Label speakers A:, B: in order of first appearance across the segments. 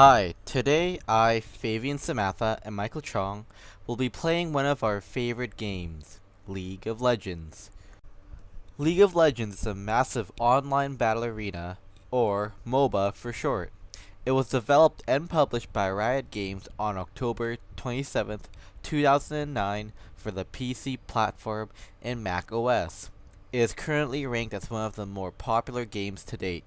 A: Hi, today Fabian Samantha, and Michael Chong will be playing one of our favorite games, League of Legends. League of Legends is a massive online battle arena, or MOBA for short. It was developed and published by Riot Games on October 27th, 2009 for the PC platform and Mac OS. It is currently ranked as one of the more popular games to date.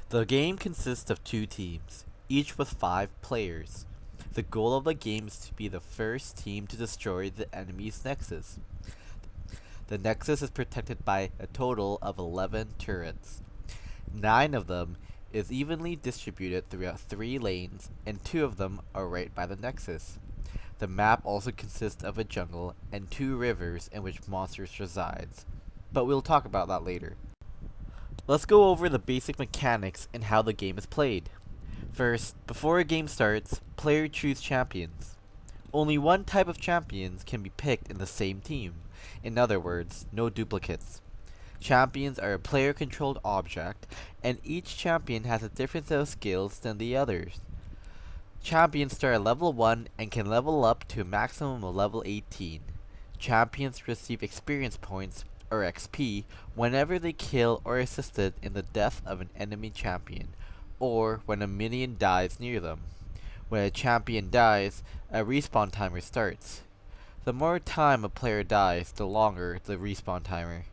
A: The game consists of two teams, each with 5 players. The goal of the game is to be the first team to destroy the enemy's nexus. The nexus is protected by a total of 11 turrets. 9 of them is evenly distributed throughout 3 lanes, and 2 of them are right by the nexus. The map also consists of a jungle and 2 rivers in which monsters resides, but we'll talk about that later. Let's go over the basic mechanics and how the game is played. First, before a game starts, players choose champions. Only one type of champions can be picked in the same team. In other words, no duplicates. Champions are a player-controlled object, and each champion has a different set of skills than the others. Champions start at level 1 and can level up to a maximum of level 18. Champions receive experience points, or XP, whenever they kill or assisted in the death of an enemy champion, or when a minion dies near them. When a champion dies, a respawn timer starts. The more time a player dies, the longer the respawn timer.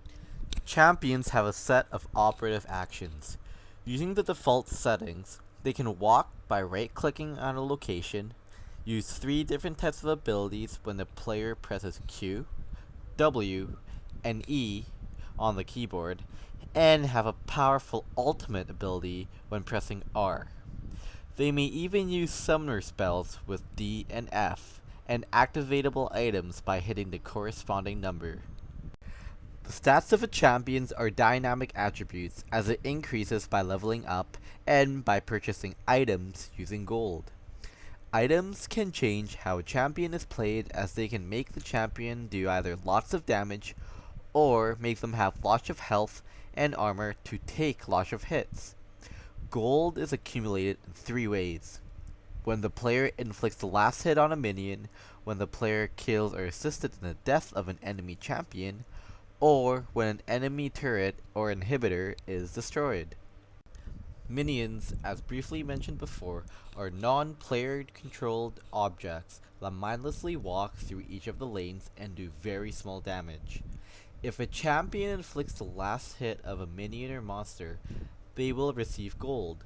A: Champions have a set of operative actions. Using the default settings, they can walk by right-clicking on a location, use 3 different types of abilities when the player presses Q, W, and E on the keyboard, and have a powerful ultimate ability when pressing R. They may even use summoner spells with D and F, and activatable items by hitting the corresponding number. The stats of a champion are dynamic attributes, as it increases by leveling up and by purchasing items using gold. Items can change how a champion is played, as they can make the champion do either lots of damage or make them have lots of health and armor to take lots of hits. Gold is accumulated in 3 ways. When the player inflicts the last hit on a minion, when the player kills or assisted in the death of an enemy champion, or when an enemy turret or inhibitor is destroyed. Minions, as briefly mentioned before, are non-player controlled objects that mindlessly walk through each of the lanes and do very small damage. If a champion inflicts the last hit of a minion or monster, they will receive gold.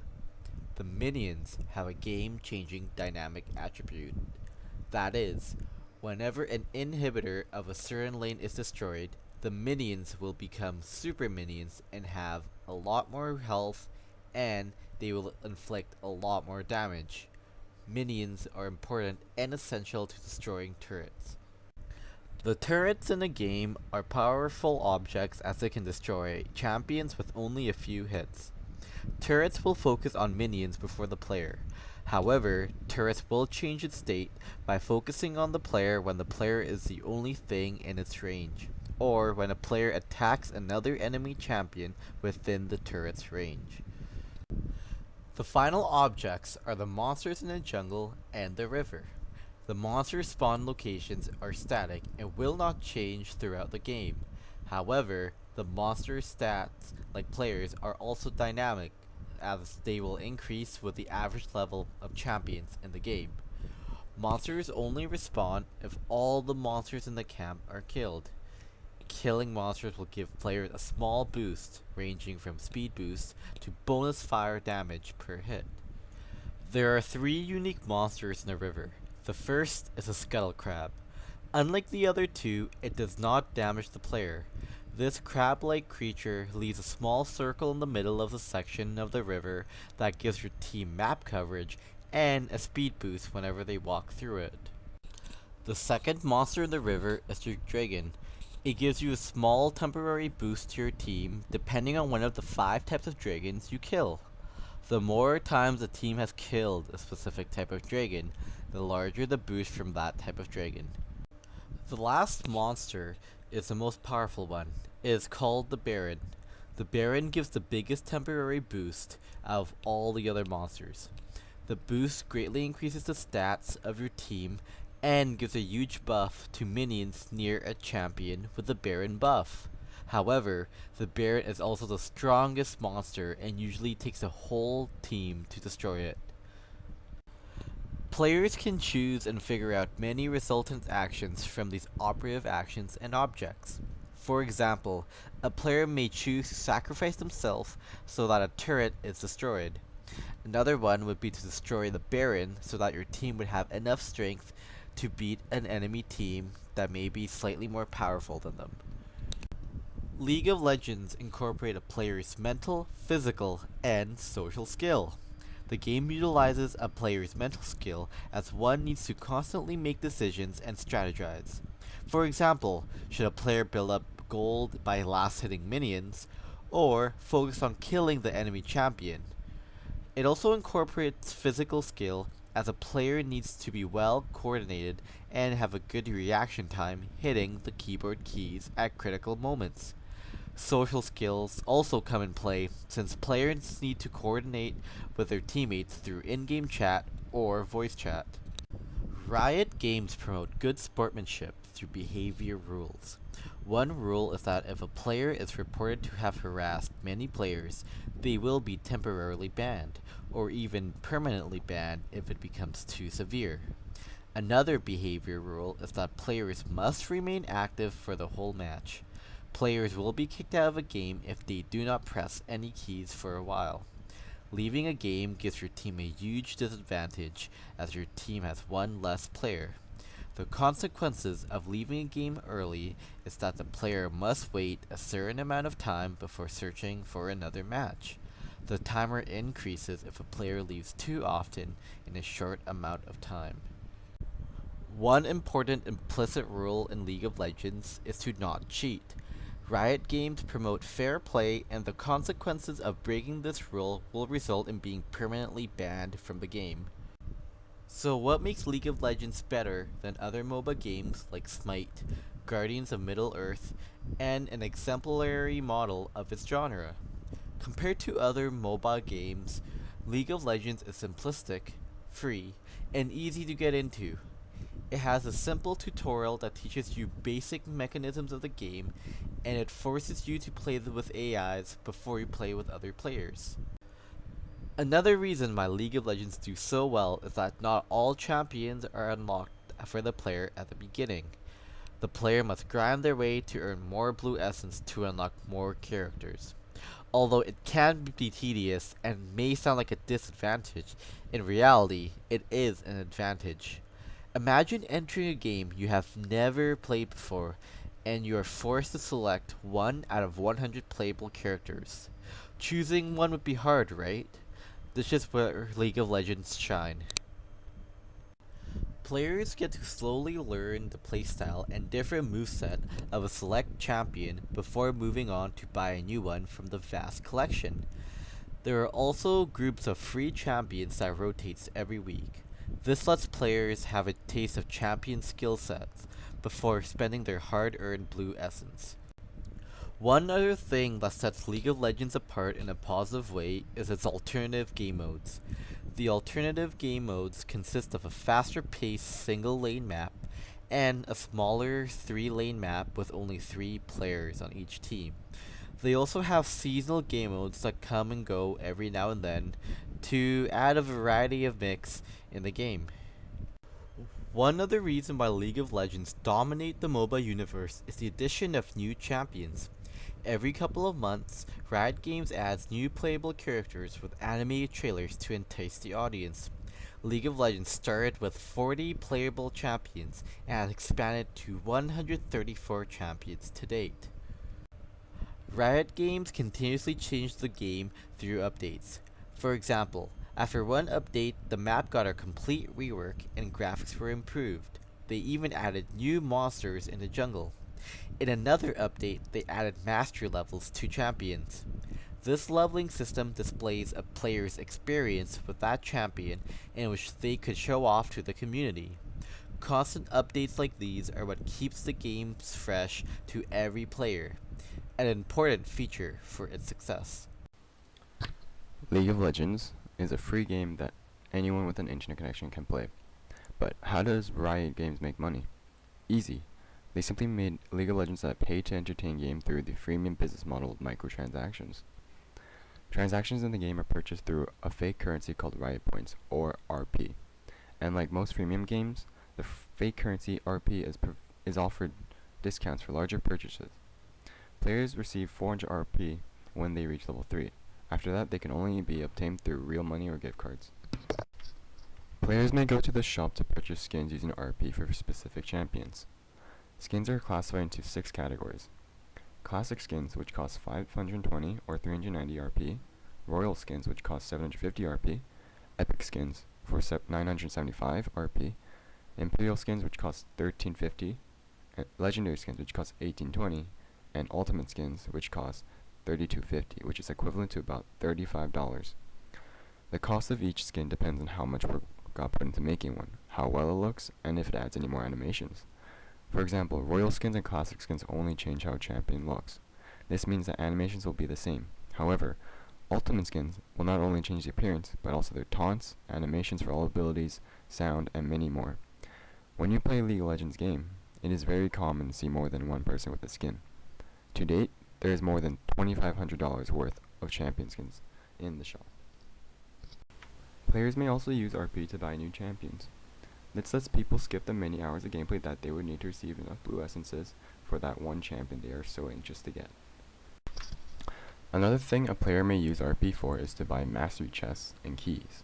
A: The minions have a game-changing dynamic attribute. That is, whenever an inhibitor of a certain lane is destroyed, the minions will become super minions and have a lot more health, and they will inflict a lot more damage. Minions are important and essential to destroying turrets. The turrets in the game are powerful objects, as they can destroy champions with only a few hits. Turrets will focus on minions before the player. However, turrets will change its state by focusing on the player when the player is the only thing in its range, or when a player attacks another enemy champion within the turret's range. The final objects are the monsters in the jungle and the river. The monster spawn locations are static and will not change throughout the game. However, the monster stats, like players, are also dynamic, as they will increase with the average level of champions in the game. Monsters only respawn if all the monsters in the camp are killed. Killing monsters will give players a small boost, ranging from speed boost to bonus fire damage per hit. There are 3 unique monsters in the river. The first is a scuttle crab. Unlike the other 2, it does not damage the player. This crab-like creature leaves a small circle in the middle of the section of the river that gives your team map coverage and a speed boost whenever they walk through it. The second monster in the river is your dragon. It gives you a small temporary boost to your team depending on one of the 5 types of dragons you kill. The more times a team has killed a specific type of dragon, the larger the boost from that type of dragon. The last monster is the most powerful one. It is called the Baron. The Baron gives the biggest temporary boost out of all the other monsters. The boost greatly increases the stats of your team and gives a huge buff to minions near a champion with the Baron buff. However, the Baron is also the strongest monster and usually takes a whole team to destroy it. Players can choose and figure out many resultant actions from these operative actions and objects. For example, a player may choose to sacrifice themselves so that a turret is destroyed. Another one would be to destroy the Baron so that your team would have enough strength to beat an enemy team that may be slightly more powerful than them. League of Legends incorporate a player's mental, physical, and social skill. The game utilizes a player's mental skill as one needs to constantly make decisions and strategize. For example, should a player build up gold by last hitting minions, or focus on killing the enemy champion? It also incorporates physical skill as a player needs to be well coordinated and have a good reaction time hitting the keyboard keys at critical moments. Social skills also come in play since players need to coordinate with their teammates through in-game chat or voice chat. Riot Games promote good sportsmanship through behavior rules. One rule is that if a player is reported to have harassed many players, they will be temporarily banned, or even permanently banned if it becomes too severe. Another behavior rule is that players must remain active for the whole match. Players will be kicked out of a game if they do not press any keys for a while. Leaving a game gives your team a huge disadvantage as your team has one less player. The consequences of leaving a game early is that the player must wait a certain amount of time before searching for another match. The timer increases if a player leaves too often in a short amount of time. One important implicit rule in League of Legends is to not cheat. Riot Games promote fair play, and the consequences of breaking this rule will result in being permanently banned from the game. So what makes League of Legends better than other MOBA games like Smite, Guardians of Middle-earth, and an exemplary model of its genre? Compared to other MOBA games, League of Legends is simplistic, free, and easy to get into. It has a simple tutorial that teaches you basic mechanisms of the game, and it forces you to play with AIs before you play with other players. Another reason why League of Legends do so well is that not all champions are unlocked for the player at the beginning. The player must grind their way to earn more blue essence to unlock more characters. Although it can be tedious and may sound like a disadvantage, in reality, it is an advantage. Imagine entering a game you have never played before, and you are forced to select one out of 100 playable characters. Choosing one would be hard, right? This is where League of Legends shine. Players get to slowly learn the playstyle and different moveset of a select champion before moving on to buy a new one from the vast collection. There are also groups of free champions that rotates every week. This lets players have a taste of champion skill sets before spending their hard-earned blue essence. One other thing that sets League of Legends apart in a positive way is its alternative game modes. The alternative game modes consist of a faster-paced single-lane map and a smaller 3-lane map with only 3 players on each team. They also have seasonal game modes that come and go every now and then to add a variety of mix in the game. One other reason why League of Legends dominate the MOBA universe is the addition of new champions. Every couple of months, Riot Games adds new playable characters with animated trailers to entice the audience. League of Legends started with 40 playable champions and has expanded to 134 champions to date. Riot Games continuously change the game through updates. For example, after one update, the map got a complete rework and graphics were improved. They even added new monsters in the jungle. In another update, they added mastery levels to champions. This leveling system displays a player's experience with that champion in which they could show off to the community. Constant updates like these are what keeps the games fresh to every player, an important feature for its success.
B: League of Legends is a free game that anyone with an internet connection can play. But how does Riot Games make money? Easy. They simply made League of Legends a pay-to-entertain game through the freemium business model of microtransactions. Transactions in the game are purchased through a fake currency called Riot Points, or RP. And like most freemium games, the fake currency RP is offered discounts for larger purchases. Players receive 400 RP when they reach level 3. After that, they can only be obtained through real money or gift cards. Players may go to the shop to purchase skins using RP for specific champions. Skins are classified into 6 categories. Classic skins, which cost 520 or 390 RP, Royal skins, which cost 750 RP, Epic skins for 975 RP, Imperial skins, which cost 1350, Legendary skins, which cost 1820, and Ultimate skins, which cost 3250, which is equivalent to about $35. The cost of each skin depends on how much work got put into making one, how well it looks, and if it adds any more animations. For example, Royal skins and Classic skins only change how a champion looks. This means that animations will be the same. However, Ultimate skins will not only change the appearance, but also their taunts, animations for all abilities, sound, and many more. When you play a League of Legends game, it is very common to see more than one person with a skin. To date, there is more than $2,500 worth of champion skins in the shop. Players may also use RP to buy new champions. This lets people skip the many hours of gameplay that they would need to receive enough blue essences for that one champion they are so anxious to get. Another thing a player may use RP for is to buy mastery chests and keys.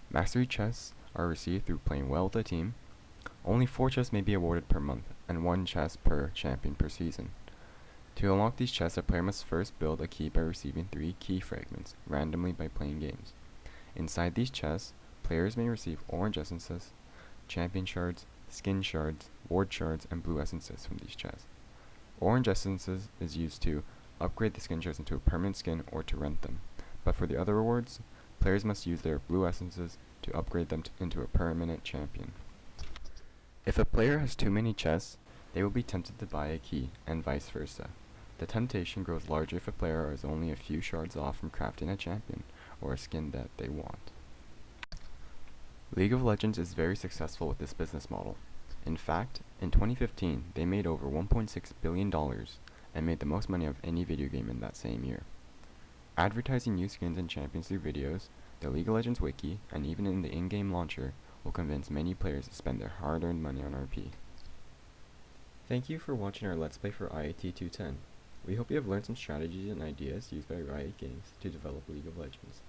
B: Mastery chests are received through playing well with a team. Only 4 chests may be awarded per month, and 1 chest per champion per season. To unlock these chests, a player must first build a key by receiving 3 key fragments, randomly by playing games. Inside these chests, players may receive orange essences, champion shards, skin shards, ward shards, and blue essences from these chests. Orange essences is used to upgrade the skin shards into a permanent skin or to rent them, but for the other rewards, players must use their blue essences to upgrade them into a permanent champion. If a player has too many chests, they will be tempted to buy a key, and vice versa. The temptation grows larger if a player is only a few shards off from crafting a champion, or a skin that they want. League of Legends is very successful with this business model. In fact, in 2015, they made over $1.6 billion and made the most money of any video game in that same year. Advertising new skins and champions through videos, the League of Legends wiki, and even in the in-game launcher will convince many players to spend their hard-earned money on RP. Thank you for watching our Let's Play for IAT 210. We hope you have learned some strategies and ideas used by Riot Games to develop League of Legends.